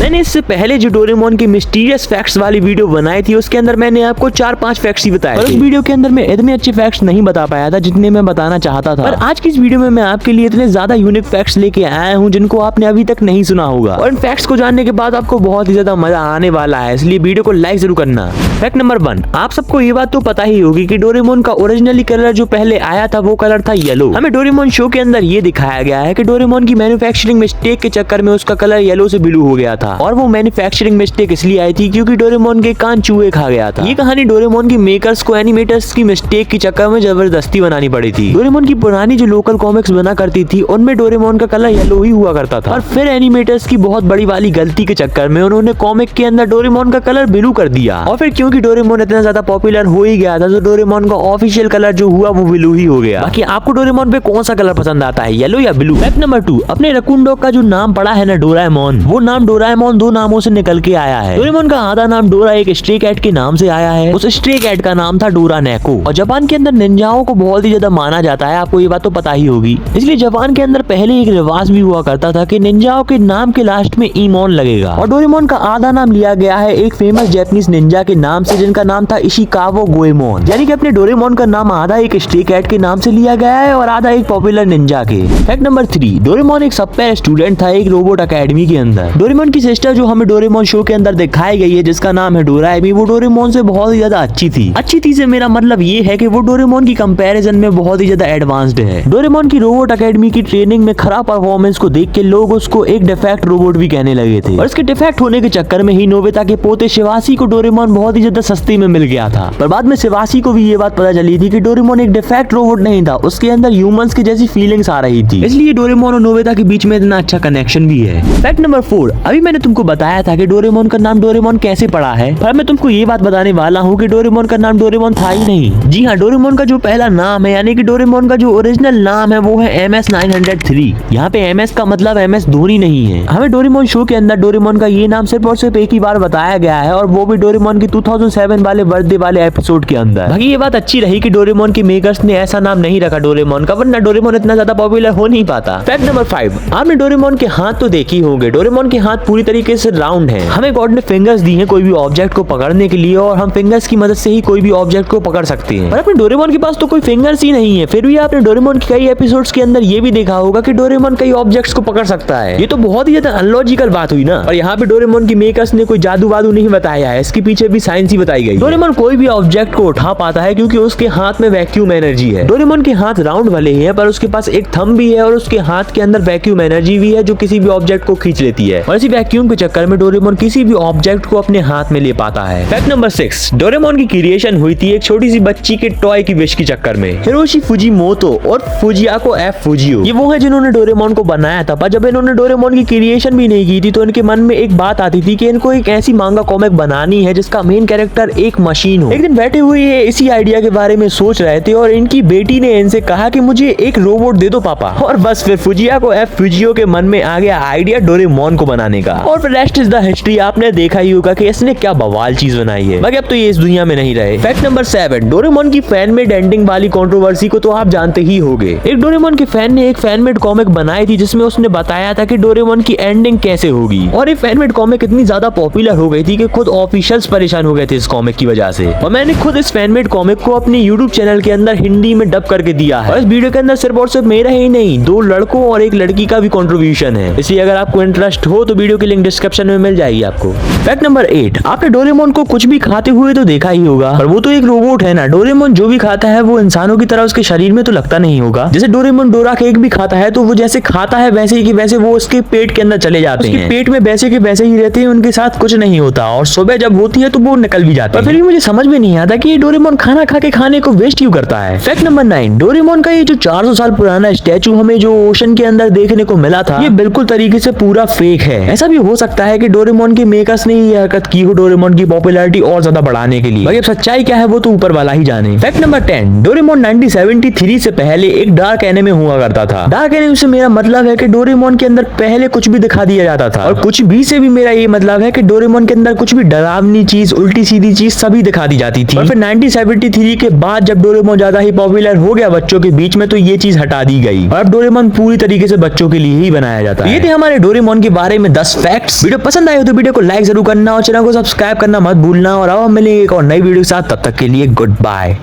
मैंने इससे पहले जो डोरेमोन की मिस्टीरियस फैक्ट्स वाली वीडियो बनाई थी उसके अंदर मैंने आपको 4-5 फैक्ट्स ही बताए थे। उस वीडियो के अंदर मैं इतने अच्छे फैक्ट्स नहीं बता पाया था जितने मैं बताना चाहता था। पर आज की इस वीडियो में मैं आपके लिए इतने ज्यादा यूनिक फैक्ट्स लेके आया हूँ जिनको आपने अभी तक नहीं सुना होगा, और इन फैक्ट्स को जानने के बाद आपको बहुत ही ज्यादा मजा आने वाला है, इसलिए वीडियो को लाइक जरूर करना। फैक्ट नंबर 1, आप सबको ये बात तो पता ही होगी कि डोरेमोन का ओरिजिनली कलर जो पहले आया था वो कलर था येलो। हमें डोरेमोन शो के अंदर ये दिखाया गया है कि डोरेमोन की मैन्युफैक्चरिंग मिस्टेक के चक्कर में उसका कलर येलो से ब्लू हो गया था, और वो मैन्युफैक्चरिंग मिस्टेक इसलिए आई थी क्योंकि डोरेमोन के कान चूहे खा गया था। ये कहानी डोरेमोन की मेकर्स को एनिमेटर्स की मिस्टेक के चक्कर में जबरदस्ती बनानी पड़ी थी। डोरेमोन की पुरानी जो लोकल कॉमिक्स बना करती थी उनमें डोरेमोन का कलर येलो ही हुआ करता था, और फिर एनिमेटर्स की बहुत बड़ी वाली गलती के चक्कर में उन्होंने कॉमिक के अंदर डोरेमोन का कलर ब्लू कर दिया, और फिर क्योंकि डोरेमोन इतना ज्यादा पॉपुलर हो ही गया था तो डोरेमोन का ऑफिशियल कलर जो हुआ वो ब्लू ही हो गया। बाकी आपको डोरेमोन पे कौन सा कलर पसंद आता है, येलो या ब्लू? फैक्ट नंबर 2, अपने रकून डॉग का जो नाम पड़ा है ना डोराएमोन, वो नाम डोराएमोन 2 नामों से निकल के आया है। डोरेमोन का आधा नाम डोरा एक स्ट्रे कैट के नाम से आया है, उस स्ट्रे कैट का नाम था डोरा नेको। और जापान के अंदर निंजाओं को बहुत ही ज्यादा माना जाता है, आपको ये बात तो पता ही होगी। इसलिए जापान के अंदर पहले एक रिवाज भी हुआ करता था कि निंजाओं के नाम के लास्ट में ईमोन लगेगा, और डोरेमोन का आधा नाम लिया गया है एक फेमस जापानीज निंजा के नाम से जिनका नाम था इशिकावा गोएमोन, यानी कि अपने डोरेमोन का नाम आधा एक स्ट्रे कैट के नाम से लिया गया है और आधा एक पॉपुलर निंजा के। फैक्ट नंबर 3, डोरेमोन एक सॉफ्टवेयर स्टूडेंट था एक रोबोट अकेडमी के अंदर। डोरेमोन की सिस्टर जो हमें डोरेमोन शो के अंदर दिखाई गई है जिसका नाम है डोराएमी, वो डोरेमोन से बहुत ही ज्यादा अच्छी थी। अच्छी थी से मेरा मतलब ये है कि वो डोरेमोन की कंपैरिजन में बहुत ही ज्यादा एडवांस्ड है। डोरेमोन की रोबोट अकेडमी की ट्रेनिंग में खराब परफॉर्मेंस को देख के लोग उसको एक डिफेक्ट रोबोट भी कहने लगे थे, और इसके डिफेक्ट होने के चक्कर में ही नोबिता के पोते शिवासी को डोरेमोन बहुत ही ज्यादा सस्ते में मिल गया था। पर बाद में शिवासी को भी ये बात पता चली थी कि डोरेमोन एक डिफेक्ट रोबोट नहीं था, उसके अंदर ह्यूमंस की जैसी फीलिंग्स आ रही थी, इसलिए डोरेमोन और नोबिता के बीच में इतना अच्छा कनेक्शन भी है। फैक्ट नंबर 4, अभी मैंने तुमको बताया था कि डोरेमोन का नाम डोरेमोन कैसे पड़ा है, पर मैं तुमको ये बात बताने वाला हूँ कि डोरेमोन का नाम डोरेमोन था ही नहीं। जी हाँ, डोरेमोन का जो पहला नाम है यानी कि डोरेमोन का जो ओरिजिनल नाम है वो है MS-903। यहाँ पे MS का मतलब MS धोनी नहीं है। हमें डोरेमोन शो के अंदर डोरेमोन का ये नाम सिर्फ और सिर्फ एक ही बार बताया गया है, और वो भी डोरेमोन की 2007 वाले बर्थडे वाले एपिसोड के अंदर। बाकी ये बात अच्छी रही कि डोरेमोन की मेकर्स ने ऐसा नाम नहीं रखा डोरेमोन का, वरना डोरेमोन इतना ज्यादा पॉपुलर हो नहीं पाता। फैक्ट नंबर 5, आपने डोरेमोन के हाथ तो देखी होंगे। डोरेमोन के हाथ पूरी तरीके से राउंड है। हमें गॉड ने फिंगर्स दी हैं कोई भी ऑब्जेक्ट को पकड़ने के लिए, और हम फिंगर्स की मदद से ही कोई भी ऑब्जेक्ट को पकड़ सकते हैं। पर अपने डोरेमोन के पास तो कोई फिंगर्स ही नहीं है, फिर भी आपने डोरेमोन के कई एपिसोड्स के अंदर ये भी देखा होगा कि डोरेमोन कई ऑब्जेक्ट्स को पकड़ सकता है। ये तो बहुत ही ज्यादा अनलॉजिकल बात हुई ना। और यहाँ पे डोरेमोन की मेकर्स ने कोई जादू वादू नहीं बताया है, इसके पीछे भी साइंस ही बताई गई। डोरेमोन कोई भी ऑब्जेक्ट को उठा पाता है क्योंकि उसके हाथ में वैक्यूम एनर्जी है। डोरेमोन के हाथ राउंड वाले हैं पर उसके पास एक थंब भी है, और उसके हाथ के अंदर वैक्यूम एनर्जी भी है जो किसी भी ऑब्जेक्ट को खींच लेती है, और इसी वैक्यूम के चक्कर में डोरेमोन किसी भी ऑब्जेक्ट को अपने हाथ में ले पाता है। फैक्ट नंबर 6, डोरेमोन की क्रिएशन हुई थी एक छोटी सी बच्ची के टॉय की विश के चक्कर में। हिरोशी फुजिमोतो और फुजियाको एफ फुजियो, ये वो है जिन्होंने डोरेमोन को बनाया था। पर जब इन्होंने डोरेमोन की क्रिएशन भी नहीं की थी तो इनके मन में एक बात आती थी कि इनको एक ऐसी मांगा कॉमिक बनानी है जिसका मेन कैरेक्टर एक मशीन हो। एक दिन बैठे हुए ये इसी आइडिया के बारे में सोच रहे थे, और इनकी बेटी ने इनसे कहा कि मुझे एक रोबोट दे दो पापा, और बस फिर फुजियाको एफ फुजियो के मन में आ गया आइडिया डोरेमोन को बनाने का, और फिर रेस्ट इज द हिस्ट्री। आपने देखा ही होगा कि इसने क्या बवाल चीज बनाई है। बाकी अब तो ये इस दुनिया में नहीं रहे। फैक्ट नंबर 7, डोरेमोन की फैन मेड एंडिंग वाली कंट्रोवर्सी को तो आप जानते ही होंगे। एक डोरेमोन के फैन ने एक फैन मेड कॉमिक बनाई थी जिसमें उसने बताया था कि डोरेमोन की एंडिंग कैसे होगी, और ये फैन मेड कॉमिक इतनी ज्यादा पॉपुलर हो गई थी कि खुद ऑफिशियल्स परेशान हो गए थे इस कॉमिक की वजह से। और मैंने खुद इस फैन मेड कॉमिक को अपने यूट्यूब चैनल के अंदर हिंदी में डब करके दिया है, और इस वीडियो के अंदर सिर्फ और सिर्फ मेरा ही नहीं 2 लड़कों और 1 लड़की का भी कंट्रीब्यूशन है, इसलिए अगर आपको इंटरेस्ट हो तो वीडियो की लिंक डिस्क्रिप्शन में मिल जाएगी आपको। फैक्ट नंबर 8, आपने डोरेमोन को कुछ भी खाते हुए तो देखा ही होगा, पर वो तो एक रोबोट है ना। डोरेमोन जो भी खाता है वो इंसानों की तरह उसके शरीर में तो लगता नहीं होगा। जैसे डोरेमोन डोरा केक भी खाता है तो वो जैसे खाता है वैसे ही कि वैसे वो उसके पेट के अंदर चले जाते हैं, पेट में वैसे के वैसे ही रहते हैं, उनके साथ कुछ नहीं होता, और सुबह जब होती है तो वो निकल भी जाते हैं। फिर भी मुझे समझ में नहीं आता कि ये डोरेमोन खाना खा के खाने को वेस्ट क्यों करता है। फैक्ट नंबर 9, डोरेमोन का ये जो 400 साल पुराना स्टैचू हमें जो ओशन के अंदर देखने को मिला था, ये बिल्कुल तरीके से पूरा फेक है। ऐसा भी हो सकता है कि डोरेमोन के मेकर्स ने ये हरकत की हो डोरेमोन की पॉपुलैरिटी और ज्यादा बढ़ाने के लिए। भाई अब सच्चाई क्या है वो तो ऊपर वाला ही जाने। फैक्ट नंबर 10, डोरेमोन 1973 से पहले एक डार्क एनिमे हुआ करता था। डार्क एनिमे से मेरा मतलब है कि डोरेमोन के अंदर पहले कुछ भी दिखा दिया जाता था, और कुछ भी से भी मेरा ये मतलब है कि डोरेमोन के अंदर कुछ भी डरावनी चीज, उल्टी सीधी चीज सभी दिखा दी जाती थी। और फिर 1973 के बाद जब डोरेमोन ज्यादा ही पॉपुलर हो गया बच्चों के बीच में तो ये चीज हटा दी गई, और अब डोरेमोन पूरी तरीके से बच्चों के लिए ही बनाया जाता है। ये थे हमारे डोरेमोन के बारे में 10 फैक्ट फैक्ट्स। वीडियो पसंद आए हो तो वीडियो को लाइक जरूर करना और चैनल को सब्सक्राइब करना मत भूलना। और अब हम मिलेंगे एक और नई वीडियो के साथ, तब तक के लिए गुड बाय।